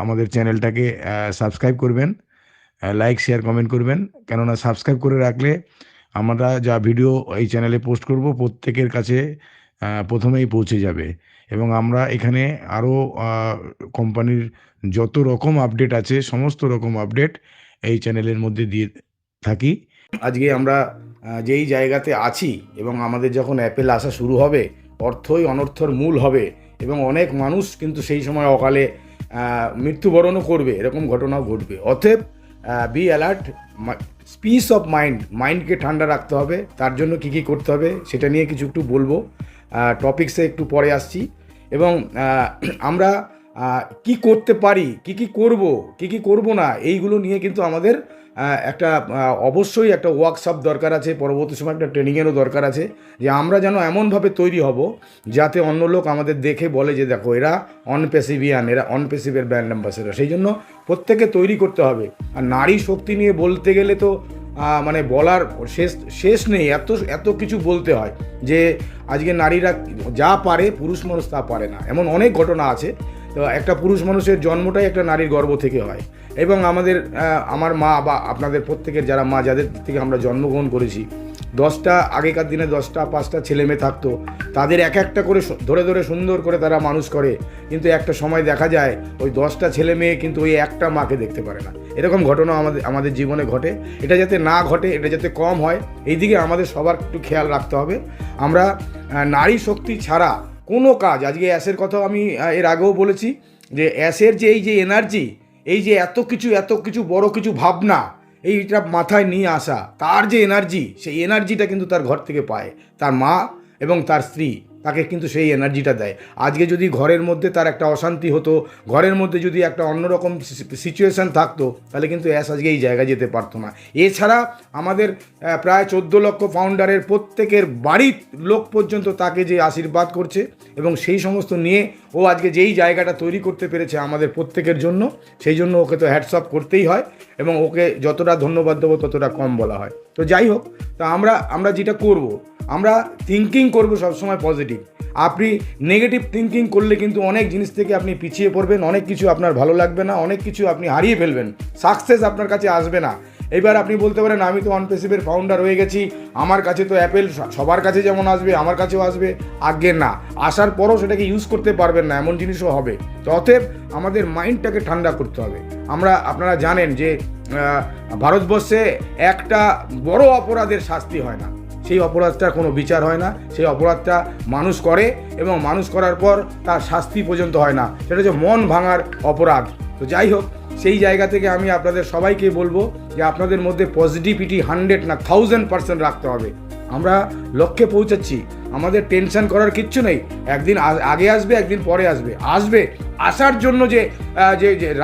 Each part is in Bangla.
আমাদের চ্যানেলটাকে সাবস্ক্রাইব করবেন, লাইক, শেয়ার, কমেন্ট করবেন। কেননা সাবস্ক্রাইব করে রাখলে আমরা যা ভিডিও এই চ্যানেলে পোস্ট করব প্রত্যেকের কাছে প্রথমেই পৌঁছে যাবে এবং আমরা এখানে আরও আ কোম্পানির যত রকম আপডেট আছে সমস্ত রকম আপডেট এই চ্যানেলের মধ্যে দিয়ে থাকি। আজকে আমরা যেই জায়গাতে আছি এবং আমাদের যখন অ্যাপেল আসা শুরু হবে, অর্থই অনর্থর মূল হবে এবং অনেক মানুষ কিন্তু সেই সময় অকালে মৃত্যুবরণও করবে, এরকম ঘটনাও ঘটবে। অতএব বি অ্যালার্ট, পিস অফ মাইন্ডকে ঠান্ডা রাখতে হবে। তার জন্য কী কী করতে হবে সেটা নিয়ে কিছু একটু বলবো, টপিকসে একটু পরে আসছি। এবং আমরা কি করতে পারি, কি করব, কি করব না, এইগুলো নিয়ে কিন্তু আমাদের একটা অবশ্যই একটা ওয়ার্কশপ দরকার আছে, পরবর্তী সময় একটা ট্রেনিংয়েরও দরকার আছে, যে আমরা যেন এমনভাবে তৈরি হব যাতে অন্য লোক আমাদের দেখে বলে যে দেখো এরা অনপেসিভিয়ান, এরা অনপেসিভের ব্র্যান্ড অ্যাম্বাসেডর। সেই জন্য প্রত্যেকে তৈরি করতে হবে। আর নারী শক্তি নিয়ে বলতে গেলে তো মানে বলার শেষ নেই, এত কিছু বলতে হয় যে আজকে নারীরা যা পারে পুরুষ মানুষ তা পারে না, এমন অনেক ঘটনা আছে। তো একটা পুরুষ মানুষের জন্মটাই একটা নারীর গর্ভ থেকে হয় এবং আমার মা বা আপনাদের প্রত্যেকের যারা মা, যাদের থেকে আমরা জন্মগ্রহণ করেছি, 10টা আগেকার দিনে 10টা 5টা ছেলে মেয়ে থাকতো, তাদের এক একটা করে ধরে ধরে সুন্দর করে তারা মানুষ করে। কিন্তু একটা সময় দেখা যায় ওই 10টা ছেলে মেয়ে কিন্তু ওই একটা মাকে দেখতে পারে না। এরকম ঘটনা আমাদের জীবনে ঘটে। এটা যাতে না ঘটে, এটা যাতে কম হয়, এই দিকে আমাদের সবার একটু খেয়াল রাখতে হবে। আমরা নারী শক্তি ছাড়া কোনো কাজ, আজকে অ্যাসের কথা আমি এর আগেও বলেছি যে অ্যাসের যে এই যে এনার্জি, এই যে এত কিছু বড় কিছু ভাবনা এইটা মাথায় নিয়ে আসা, তার যে এনার্জি, সেই এনার্জিটা কিন্তু তার ঘর থেকে পায় তার মা এবং তার স্ত্রী, তাকে কিন্তু সেই এনার্জিটা দেয়। আজকে যদি ঘরের মধ্যে তার একটা অশান্তি হতো, ঘরের মধ্যে যদি একটা অন্যরকম সিচুয়েশান থাকতো, তাহলে কিন্তু অ্যাস আজকে এই জায়গায় যেতে পারতো না। এছাড়া আমাদের প্রায় 14 লক্ষ ফাউন্ডারের প্রত্যেকের বাড়ির লোক পর্যন্ত তাকে যে আশীর্বাদ করছে এবং সেই সমস্ত নিয়ে ও আজকে যেই জায়গাটা তৈরি করতে পেরেছে আমাদের প্রত্যেকের জন্য, সেই জন্য ওকে তো হ্যাটস অফ করতেই হয় এবং ওকে যতটা ধন্যবাদ দেবো ততটা কম বলা হয়। তো যাই হোক, তা আমরা যেটা করব, আমরা থিঙ্কিং করব সবসময় পজিটিভ। আপনি নেগেটিভ থিঙ্কিং করলে কিন্তু অনেক জিনিস থেকে আপনি পিছিয়ে পড়বেন, অনেক কিছু আপনার ভালো লাগবে না, অনেক কিছু আপনি হারিয়ে ফেলবেন, সাকসেস আপনার কাছে আসবে না। এবার আপনি বলতে পারেন আমি তো অনপেসিভের ফাউন্ডার হয়ে গেছি, আমার কাছে তো অ্যাপেল সবার কাছে যেমন আসবে আমার কাছেও আসবে। আগে না, আসার পরও সেটাকে ইউজ করতে পারবেন না, এমন জিনিসও হবে। তো অতএব আমাদের মাইন্ডটাকে ঠান্ডা করতে হবে। আপনারা জানেন যে ভারতবর্ষে একটা বড় অপরাধের শাস্তি হয় না, সেই অপরাধটার কোনো বিচার হয় না, সেই অপরাধটা মানুষ করে এবং মানুষ করার পর তার শাস্তি পর্যন্ত হয় না, সেটা হচ্ছে মন ভাঙার অপরাধ। তো যাই হোক, সেই জায়গা থেকে আমি আপনাদের সবাইকে বলবো যে আপনাদের মধ্যে পজিটিভিটি 100 না 1000% রাখতে হবে। আমরা লক্ষ্যে পৌঁছাচ্ছি, আমাদের টেনশন করার কিচ্ছু নেই। একদিন আগে আসবে, একদিন পরে আসবে। আসার জন্য যে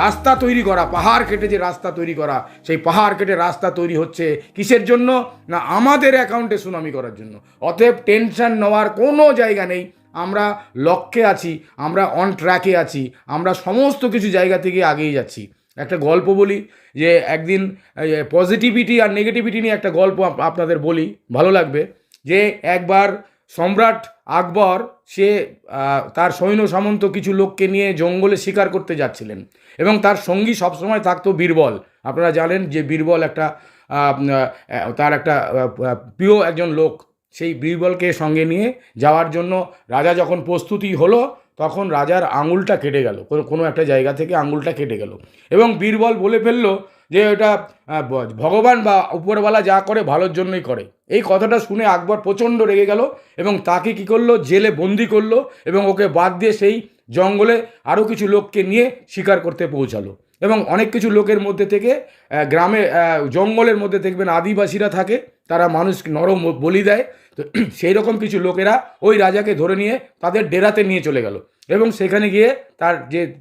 রাস্তা তৈরি করা, পাহাড় কেটে যে রাস্তা তৈরি করা, সেই পাহাড় কেটে রাস্তা তৈরি হচ্ছে কিসের জন্য? না আমাদের অ্যাকাউন্টে সুনামি করার জন্য। অতএব টেনশন নেওয়ার কোনো জায়গা নেই। আমরা লক্ষ্যে আছি, আমরা অন ট্র্যাকে আছি, আমরা সমস্ত কিছু জায়গা থেকে আগেই যাচ্ছি। একটা গল্প বলি, যে একদিন পজিটিভিটি আর নেগেটিভিটি নিয়ে একটা গল্প আপনাদের বলি, ভালো লাগবে। যে একবার সম্রাট আকবর সে তার সৈন্য সামন্ত কিছু লোককে নিয়ে জঙ্গলে শিকার করতে যাচ্ছিলেন এবং তার সঙ্গী সবসময় থাকতো বীরবল। আপনারা জানেন যে বীরবল তার একটা প্রিয় একজন লোক। সেই বীরবলকে সঙ্গে নিয়ে যাওয়ার জন্য রাজা যখন প্রস্তুতি হলো, তখন রাজার আঙুলটা কেটে গেল, কোনো একটা জায়গা থেকে আঙুলটা কেটে গেল এবং বীরবল বলে ফেললো যে ওটা ভগবান বা উপরওয়ালা যা করে ভালোর জন্যই করে। এই কথাটা শুনে আকবর প্রচণ্ড রেগে গেল এবং তাকে কী করলো, জেলে বন্দি করলো এবং ওকে বাদ দিয়ে সেই জঙ্গলে আরও কিছু লোককে নিয়ে শিকার করতে পৌঁছালো। এবং অনেক কিছু লোকের মধ্যে থেকে গ্রামে জঙ্গলের মধ্যে দেখবেন আদিবাসীরা থাকে, তারা মানুষ নরম বলি দেয়। তো সেই রকম কিছু লোকেরা ওই রাজাকে ধরে নিয়ে তাদের ডেরাতে নিয়ে চলে গেল এবং সেখানে গিয়ে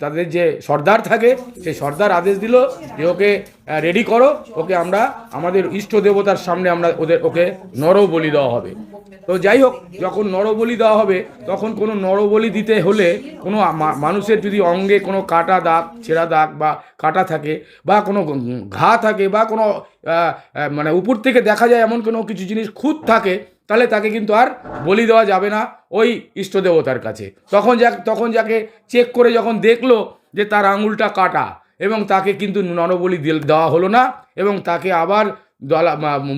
তাদের যে সর্দার থাকে, সেই সর্দার আদেশ দিল যে ওকে রেডি করো, ওকে আমরা আমাদের ইষ্ট দেবতার সামনে ওকে নরবলি দেওয়া হবে। তো যাই হোক, যখন নরবলি দেওয়া হবে, তখন কোনো নরবলি দিতে হলে কোনো মানুষের যদি অঙ্গে কোনো কাটা দাগ, ছেঁড়া দাগ বা কাটা থাকে বা কোনো ঘা থাকে বা কোনো মানে উপর থেকে দেখা যায় এমন কোনো কিছু জিনিস খুঁত থাকে, তাহলে তাকে কিন্তু আর বলি দেওয়া যাবে না ওই ইষ্ট দেবতার কাছে। তখন যাকে চেক করে যখন দেখলো যে তার আঙুলটা কাটা, এবং তাকে কিন্তু নরবলি দেওয়া হলো না, এবং তাকে আবার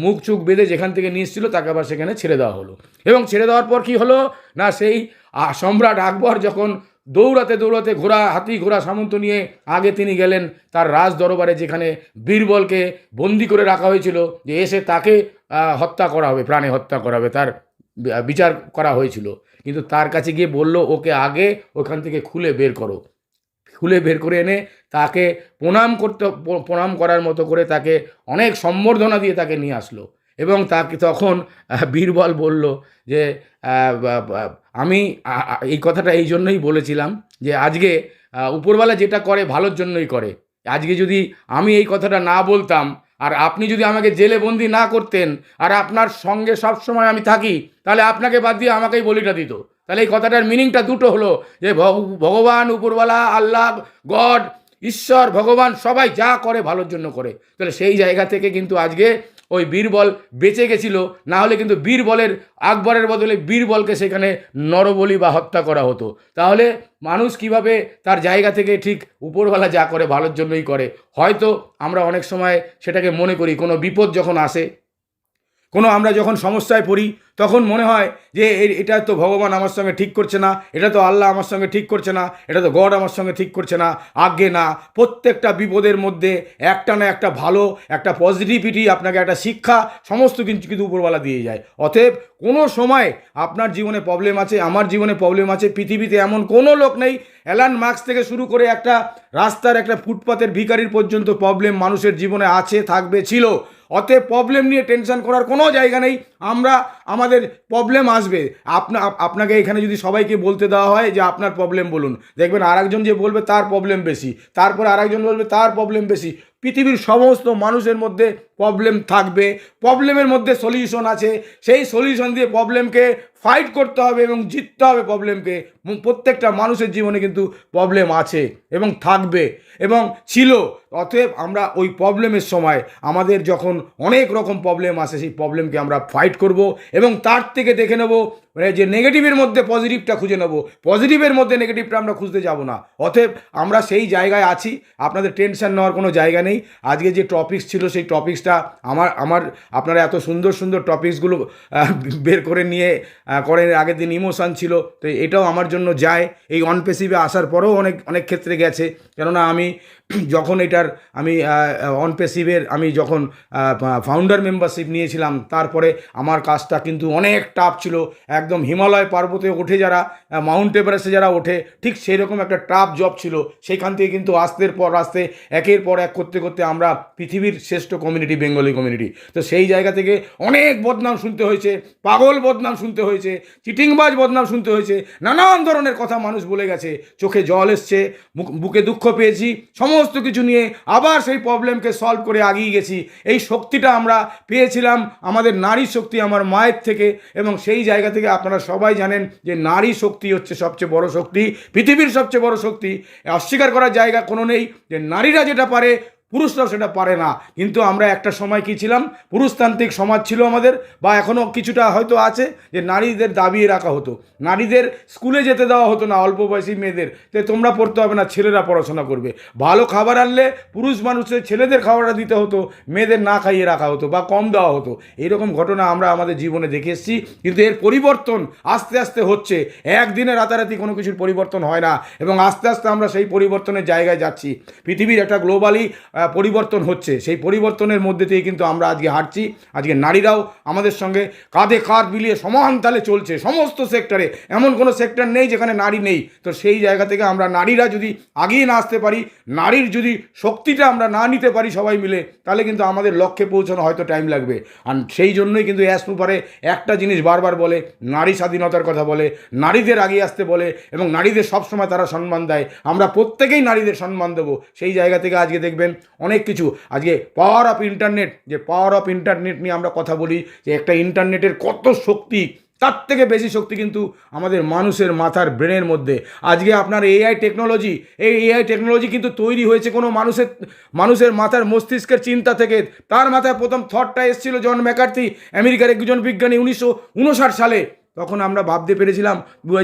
মুখ চুখ বেঁধে যেখান থেকে নিয়ে এসেছিল তাকে আবার সেখানে ছেড়ে দেওয়া হলো। এবং ছেড়ে দেওয়ার পর কি হলো না, সেই সম্রাট আকবর যখন দৌড়াতে দৌড়াতে হাতি ঘোড়া সামন্ত নিয়ে আগে তিনি গেলেন তার রাজ দরবারে, যেখানে বীরবলকে বন্দি করে রাখা হয়েছিল, যে এসে তাকে হত্যা করা হবে, প্রাণে হত্যা করা হবে, তার বিচার করা হয়েছিল। কিন্তু তার কাছে গিয়ে বলল, ওকে আগে ওখান থেকে খুলে বের করো। খুলে বের করে এনে তাকে প্রণাম করার মতো করে তাকে অনেক সম্বর্ধনা দিয়ে তাকে নিয়ে আসলো। এবং তাকে তখন বীরবল বলল যে আমি এই কথাটা এই জন্যই বলেছিলাম যে আজকে উপরওয়ালা যেটা করে ভালোর জন্যই করে। আজকে যদি আমি এই কথাটা না বলতাম, আর আপনি যদি আমাকে জেলে বন্দি না করতেন, আর আপনার সঙ্গে সব সময় আমি থাকি, তাহলে আপনাকে বাদ দিয়ে আমাকেই বলিটা দিত। তাহলে এই কথাটার মিনিংটা দুটো হলো, যে ভগবান, উপরওয়ালা, আল্লাহ, গড, ঈশ্বর, ভগবান সবাই যা করে ভালোর জন্য করে। তাহলে সেই জায়গা থেকে কিন্তু আজকে ওই বীরবল বেঁচে গেছিল, না হলে কিন্তু আকবরের বদলে বীরবলকে সেখানে নরবলি বা হত্যা করা হতো। তাহলে মানুষ কিভাবে তার জায়গা থেকে ঠিক উপরওয়ালা যা করে ভালোর জন্যই করে। হয়তো আমরা অনেক সময় সেটাকে মনে করি, কোনো বিপদ যখন আসে, আমরা যখন সমস্যায় পড়ি, তখন মনে হয় যে এটা তো ভগবান আমার সঙ্গে ঠিক করছে না, এটা তো আল্লাহ আমার সঙ্গে ঠিক করছে না, এটা তো গড আমার সঙ্গে ঠিক করছে না। আজ্ঞে না, প্রত্যেকটা বিপদের মধ্যে একটা না একটা ভালো, একটা পজিটিভিটি, আপনাকে একটা শিক্ষা, সমস্ত কিছু কিন্তু উপরওয়ালা দিয়ে যায়। অতএব কোনো সময় আপনার জীবনে প্রবলেম আছে, আমার জীবনে প্রবলেম আছে, পৃথিবীতে এমন কোনো লোক নেই, অ্যালান মার্কস থেকে শুরু করে একটা রাস্তার একটা ফুটপাতের ভিখারির পর্যন্ত প্রবলেম মানুষের জীবনে আছে, থাকবে, ছিল। অতএব প্রবলেম নিয়ে টেনশন করার কোনো জায়গা নেই। আমাদের প্রবলেম আসবে। আপনাকে এখানে যদি সবাইকে বলতে দেওয়া হয় যে আপনার প্রবলেম বলুন, দেখবেন আরেকজন যে বলবে তার প্রবলেম বেশি, তারপরে আরেকজন বলবে তার প্রবলেম বেশি। পৃথিবীর সমস্ত মানুষের মধ্যে প্রবলেম থাকবে, প্রবলেমের মধ্যে সলিউশন আছে। সেই সলিউশন দিয়ে প্রবলেমকে ফাইট করতে হবে এবং জিততে হবে প্রবলেমকে। প্রত্যেকটা মানুষের জীবনে কিন্তু প্রবলেম আছে এবং থাকবে এবং ছিল। অতএব আমরা ওই প্রবলেমের সময়, আমাদের যখন অনেক রকম প্রবলেম আসে, সেই প্রবলেমকে আমরা ফাইট করব এবং তার থেকে দেখে নেব যে নেগেটিভের মধ্যে পজিটিভটা খুঁজে নেব, পজিটিভের মধ্যে নেগেটিভটা আমরা খুঁজতে যাব না। অতএব আমরা সেই জায়গায় আছি, আপনাদের টেনশন নেওয়ার কোনো জায়গা নেই। আজকে যে টপিকস ছিল, সেই টপিকসটা আপনারা এত সুন্দর সুন্দর টপিকসগুলো বের করে নিয়ে করেন। আগের দিন ইমোশান ছিল, তো এটাও আমার জন্য যায়। এই অনপেসিভে আসার পরেও অনেক ক্ষেত্রে গেছে, কেননা আমি যখন আমি অনপেসিভের যখন ফাউন্ডার মেম্বারশিপ নিয়েছিলাম, তারপরে আমার কাজটা কিন্তু অনেক টাফ ছিল। একদম হিমালয় পর্বতে ওঠে যারা, মাউন্ট এভারেস্টে যারা ওঠে, ঠিক সেই রকম একটা টাফ জব ছিল। সেইখান থেকে কিন্তু আস্তের পর আস্তে, একের পর এক করতে করতে আমরা পৃথিবীর শ্রেষ্ঠ কমিউনিটি, বেঙ্গলি কমিউনিটি। তো সেই জায়গা থেকে অনেক বদনাম শুনতে হয়েছে, পাগল বদনাম শুনতে হয়েছে, চিটিংবাজ বদনাম শুনতে হয়েছে, নানান ধরনের কথা মানুষ বলে গেছে, চোখে জল এসছে, বুকে দুঃখ পেয়েছি, সমস্ত কিছু নিয়ে আবার সেই প্রবলেমকে সলভ করে এগিয়ে গেছি। এই শক্তিটা আমরা পেয়েছিলাম আমাদের নারী শক্তি, আমার মায়ের থেকে। এবং সেই জায়গা থেকে আপনারা সবাই জানেন যে নারী শক্তি হচ্ছে সবচেয়ে বড় শক্তি, পৃথিবীর সবচেয়ে বড় শক্তি। অস্বীকার করার জায়গা কোনো নেই যে নারীরা যেটা পারে পুরুষরাও সেটা পারে না। কিন্তু আমরা একটা সময় কি ছিলাম, পুরুষতান্ত্রিক সমাজ ছিল আমাদের, বা এখনও কিছুটা হয়তো আছে, যে নারীদের দাবিয়ে রাখা হতো, নারীদের স্কুলে যেতে দেওয়া হতো না, অল্প বয়সী মেয়েদের, যে তোমরা পড়তে হবে না, ছেলেরা পড়াশোনা করবে। ভালো খাবার আনলে পুরুষ মানুষের ছেলেদের খাবারটা দিতে হতো, মেয়েদের না খাইয়ে রাখা হতো বা কম দেওয়া হতো। এইরকম ঘটনা আমরা আমাদের জীবনে দেখে এসেছি। কিন্তু এর পরিবর্তন আস্তে আস্তে হচ্ছে, একদিনে রাতারাতি কোনো কিছুর পরিবর্তন হয় না, এবং আস্তে আস্তে আমরা সেই পরিবর্তনের জায়গায় যাচ্ছি। পৃথিবীর একটা গ্লোবালি পরিবর্তন হচ্ছে, সেই পরিবর্তনের মধ্যে দিয়ে কিন্তু আমরা আজকে হাঁটছি। আজকে নারীরাও আমাদের সঙ্গে কাঁধে কাঁধ মিলিয়ে সমান তালে চলছে সমস্ত সেক্টরে, এমন কোনো সেক্টর নেই যেখানে নারী নেই। তো সেই জায়গা থেকে আমরা নারীরা যদি আগিয়ে না আসতে পারি, নারীর যদি শক্তিটা আমরা না নিতে পারি সবাই মিলে, তাহলে কিন্তু আমাদের লক্ষ্যে পৌঁছানো হয়তো টাইম লাগবে। আর সেই জন্যই কিন্তু অ্যাসপুপারে একটা জিনিস বারবার বলে, নারী স্বাধীনতার কথা বলে, নারীদের আগিয়ে আসতে বলে, এবং নারীদের সবসময় তারা সম্মান দেয়। আমরা প্রত্যেকেই নারীদের সম্মান দেবো। সেই জায়গা থেকে আজকে দেখবেন অনেক কিছু, আজকে পাওয়ার অফ ইন্টারনেট, যে পাওয়ার অফ ইন্টারনেট নিয়ে আমরা কথা বলি, যে একটা ইন্টারনেটের কত শক্তি, তার থেকে বেশি শক্তি কিন্তু আমাদের মানুষের মাথার ব্রেনের মধ্যে। আজকে আপনার এআই টেকনোলজি, এই এআই টেকনোলজি কিন্তু তৈরি হয়েছে কোনো মানুষের মাথার মস্তিষ্কের চিন্তা থেকে। তার মাথায় প্রথম থটটা এসেছিল জন ম্যাকার্থি, আমেরিকার একজন বিজ্ঞানী, 1959 সালে। তখন আমরা ভাবতে পেরেছিলাম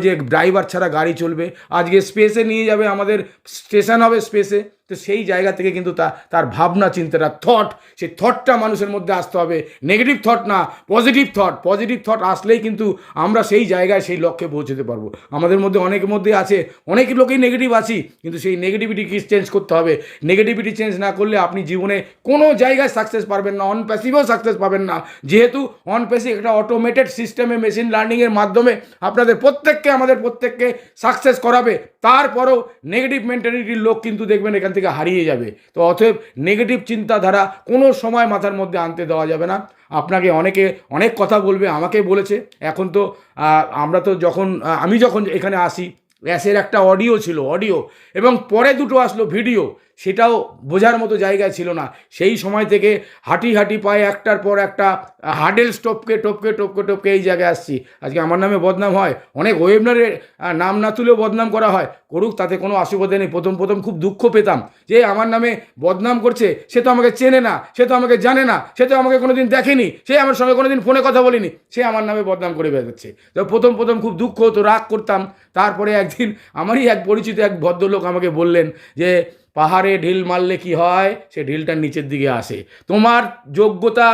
যে ড্রাইভার ছাড়া গাড়ি চলবে, আজকে স্পেসে নিয়ে যাবে, আমাদের স্টেশন হবে স্পেসে। তো সেই জায়গা থেকে কিন্তু তার ভাবনা চিন্তাটা থট, সেই থটটা মানুষের মধ্যে আসতে হবে, নেগেটিভ থট না, পজিটিভ থট আসলেই কিন্তু আমরা সেই জায়গায় সেই লক্ষ্যে পৌঁছতে পারবো। আমাদের মধ্যে অনেকের মধ্যে আছে, অনেক লোকেই নেগেটিভ আছি, কিন্তু সেই নেগেটিভিটিকে চেঞ্জ করতে হবে। নেগেটিভিটি চেঞ্জ না করলে আপনি জীবনে কোনো জায়গায় সাকসেস পাবেন না, অন প্যাসিভেও সাকসেস পাবেন না। যেহেতু অন প্যাসিভ একটা অটোমেটেড সিস্টেমে, মেশিন লার্নিংয়ের মাধ্যমে আমাদের প্রত্যেককে সাকসেস করাবে, তারপরও নেগেটিভ মেন্টালিটির লোক কিন্তু দেখবেন এখান থেকে হারিয়ে যাবে। তো অতএব নেগেটিভ চিন্তাধারা কোনো সময় মাথার মধ্যে আনতে দেওয়া যাবে না। আপনাকে অনেকে অনেক কথা বলবে, আমাকে বলেছে। এখন তো আমরা তো আমি যখন এখানে আসি, অ্যাসের একটা অডিও ছিল, এবং পরে দুটো আসলো ভিডিও, সেটাও বোঝার মতো জায়গায় ছিল না। সেই সময় থেকে হাঁটি পায়ে একটার পর একটা হার্ডেল টপকে এই জায়গায় আসছি। আজকে আমার নামে বদনাম হয়, অনেক ওয়েবনারের নাম না তুলেও বদনাম করা হয়, করুক, তাতে কোনো অসুবিধা নেই। প্রথম খুব দুঃখ পেতাম যে আমার নামে বদনাম করছে, সে তো আমাকে চেনে না, সে তো আমাকে জানে না, সে তো আমাকে কোনোদিন দেখেনি, সে আমার সঙ্গে কোনোদিন ফোনে কথা বলিনি, সে আমার নামে বদনাম করে বেড়াচ্ছে। তো প্রথম খুব দুঃখ হতো, রাগ করতাম। তারপরে একদিন আমারই এক পরিচিত এক ভদ্রলোক আমাকে বললেন যে পাহাড়ে ঢিল মারলে কি হয়, সে ঢিলটার নিচের দিকে আসে। তোমার যোগ্যতা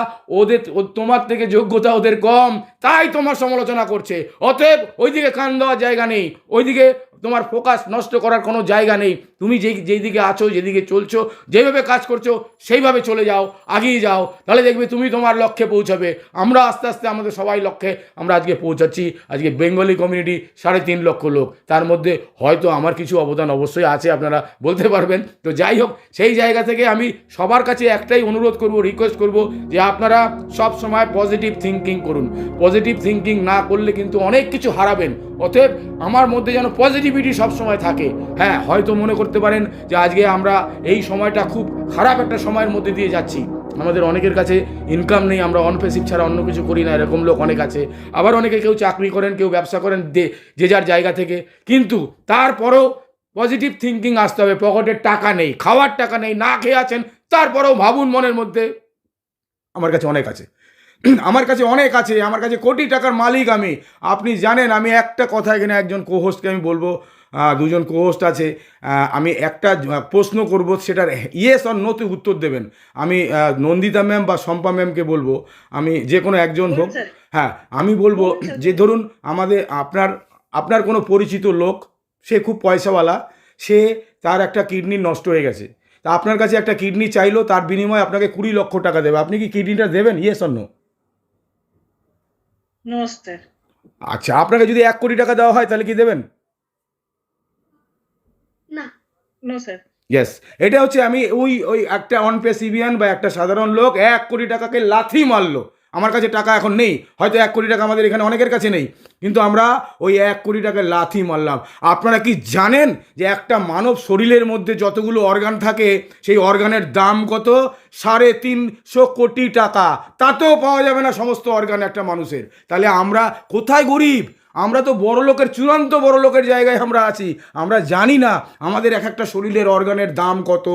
তোমার থেকে যোগ্যতা ওদের কম, তাই তোমার সমালোচনা করছে। অতএব ওইদিকে কান দেওয়ার জায়গা নেই, ওইদিকে তোমার ফোকাস নষ্ট করার কোনো জায়গা নেই। তুমি যেই দিকে আছো, যেদিকে চলছো, যেভাবে কাজ করছো, সেইভাবে চলে যাও, আগিয়ে যাও, তাহলে দেখবে তুমি তোমার লক্ষ্যে পৌঁছাবে। আমরা আস্তে আস্তে আমাদের সবাই লক্ষ্যে আমরা আজকে পৌঁছাচ্ছি। আজকে বেঙ্গলি কমিউনিটি 3.5 লক্ষ লোক, তার মধ্যে হয়তো আমার কিছু অবদান অবশ্যই আছে, আপনারা বলতে পারবেন। তো যাই হোক, সেই জায়গা থেকে আমি সবার কাছে একটাই অনুরোধ করব, রিকোয়েস্ট করব, যে আপনারা সব সময় পজিটিভ থিঙ্কিং করুন। পজিটিভ থিঙ্কিং না করলে কিন্তু অনেক কিছু হারাবেন। অতএব আমার মধ্যে যেন পজিটিভিটি সবসময় থাকে। হ্যাঁ, হয়তো মনে করতে পারেন যে আজকে আমরা এই সময়টা খুব খারাপ একটা সময়ের মধ্যে দিয়ে যাচ্ছি, আমাদের অনেকের কাছে ইনকাম নেই, আমরা অনপ্যাসিভ ছাড়া অন্য কিছু করি না, এরকম লোক অনেক আছে। আবার অনেকে কেউ চাকরি করেন, কেউ ব্যবসা করেন, যে যার জায়গা থেকে। কিন্তু তারপরেও পজিটিভ থিঙ্কিং আসতে হবে। পকেটের টাকা নেই, খাওয়ার টাকা নেই, না খেয়ে আছেন, তারপরেও ভাবুন মনের মধ্যে আমার কাছে অনেক আছে, আমার কাছে অনেক আছে, আমার কাছে কোটি টাকার মালিক আমি। আপনি জানেন, আমি একটা কথা এখানে একজন কোহোস্টকে আমি বলবো, দুজন কোহোস্ট আছে, আমি একটা প্রশ্ন করব, সেটার ইয়েস আর নোতে উত্তর দেবেন। আমি নন্দিতা ম্যাম বা শম্পা ম্যামকে বলবো, আমি যে কোনো একজন হোক, হ্যাঁ, আমি বলবো যে ধরুন আপনার কোনো পরিচিত লোক, সে খুব পয়সাওয়ালা, তার একটা কিডনি নষ্ট হয়ে গেছে, তা আপনার কাছে একটা কিডনি চাইলো, তার বিনিময়ে আপনাকে 20 লক্ষ টাকা দেবে। আপনি কি কিডনিটা দেবেন? Yes or no? আচ্ছা, আপনাকে যদি 1 কোটি টাকা দেওয়া হয়, তাহলে কি দেবেন? ইয়েস। এটা হচ্ছে, আমি ওই একটা অনপেসিভিয়ান বা একটা সাধারণ লোক 1 কোটি টাকাকে লাথি মারলো। আমার কাছে টাকা এখন নেই, হয়তো 1 কোটি টাকা আমাদের এখানে অনেকের কাছে নেই, কিন্তু আমরা ওই 1 কোটি টাকা লাথি মারলাম। আপনারা কি জানেন যে একটা মানব শরীরের মধ্যে যতগুলো অর্গান থাকে, সেই অর্গানের দাম কত? 350 কোটি টাকা। তাতেও পাওয়া যাবে না সমস্ত অর্গান একটা মানুষের। তাহলে আমরা কোথায় গরিব? আমরা তো বড় লোকের, চূড়ান্ত বড় লোকের জায়গায় আমরা আছি। আমরা জানি না আমাদের এক একটা শরীরের অর্গানের দাম কত,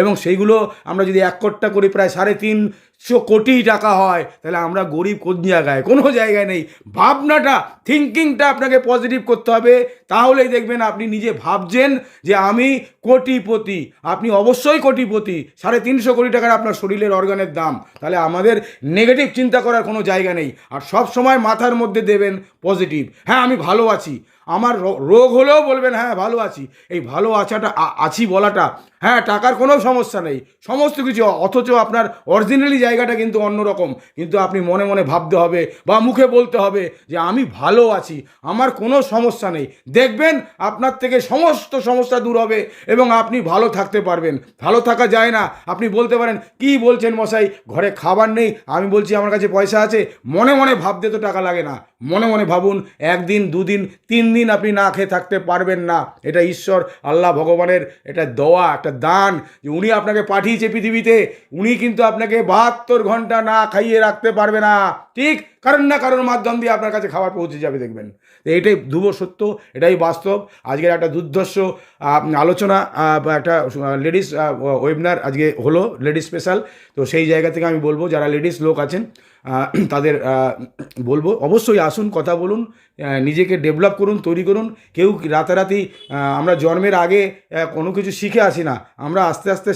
এবং সেইগুলো আমরা যদি 1 কোটি করে প্রায় 350 কোটি টাকা হয়, তাহলে আমরা গরিব কোন জায়গায়? কোনো জায়গায় নেই। ভাবনাটা, থিঙ্কিংটা আপনাকে পজিটিভ করতে হবে, তাহলেই দেখবেন আপনি নিজে ভাবছেন যে আমি কোটিপতি। আপনি অবশ্যই কোটিপতি। 350 কোটি টাকার আপনার শরীরের অর্গানের দাম। তাহলে আমাদের নেগেটিভ চিন্তা করার কোনো জায়গা নেই, আর সব সময় মাথার মধ্যে দেবেন পজিটিভ। হ্যাঁ, আমি ভালো আছি, আমার রোগ হলেও বলবেন হ্যাঁ ভালো আছি। এই ভালো আছি বলাটা, হ্যাঁ, টাকার কোনো সমস্যা নেই, সমস্ত কিছু, অথচ আপনার অরিজিনালি জায়গাটা কিন্তু অন্যরকম। কিন্তু আপনি মনে মনে ভাবতে হবে বা মুখে বলতে হবে যে আমি ভালো আছি, আমার কোনো সমস্যা নেই। দেখবেন আপনার থেকে সমস্ত সমস্যা দূর হবে এবং আপনি ভালো থাকতে পারবেন। ভালো থাকা যায় না। আপনি বলতে পারেন, কি বলছেন মশাই, ঘরে খাবার নেই, আমি বলছি আমার কাছে পয়সা আছে। মনে মনে ভাবতে তো টাকা লাগে না, মনে মনে ভাবুন। 1 দিন 2 দিন 3 দিন আপনি না খেয়ে থাকতে পারবেন না। এটা ঈশ্বর, আল্লাহ ভগবানের এটা দেওয়া একটা দান, যে উনি আপনাকে পাঠিয়েছে পৃথিবীতে। উনি কিন্তু আপনাকে 72 ঘন্টা না খাইয়ে রাখতে পারবে না, ঠিক? কারণ না কারোর মাধ্যম দিয়ে আপনার কাছে খাবার পৌঁছে যাবে দেখবেন। তো এটাই ধ্রুব সত্য, এটাই বাস্তব। আজকের একটা দুর্ধর্ষ আলোচনা বা একটা লেডিস ওয়েবিনার আজকে হলো, লেডিস স্পেশাল। তো সেই জায়গা থেকে আমি বলবো যারা লেডিস লোক আছেন তাদের বলবো অবশ্যই আসুন, কথা বলুন, নিজেকে ডেভেলপ করুন, তৈরি করুন। কেউ রাতারাতি আমরা জন্মের আগে কোনো কিছু শিখে আসি না, আমরা আস্তে আস্তে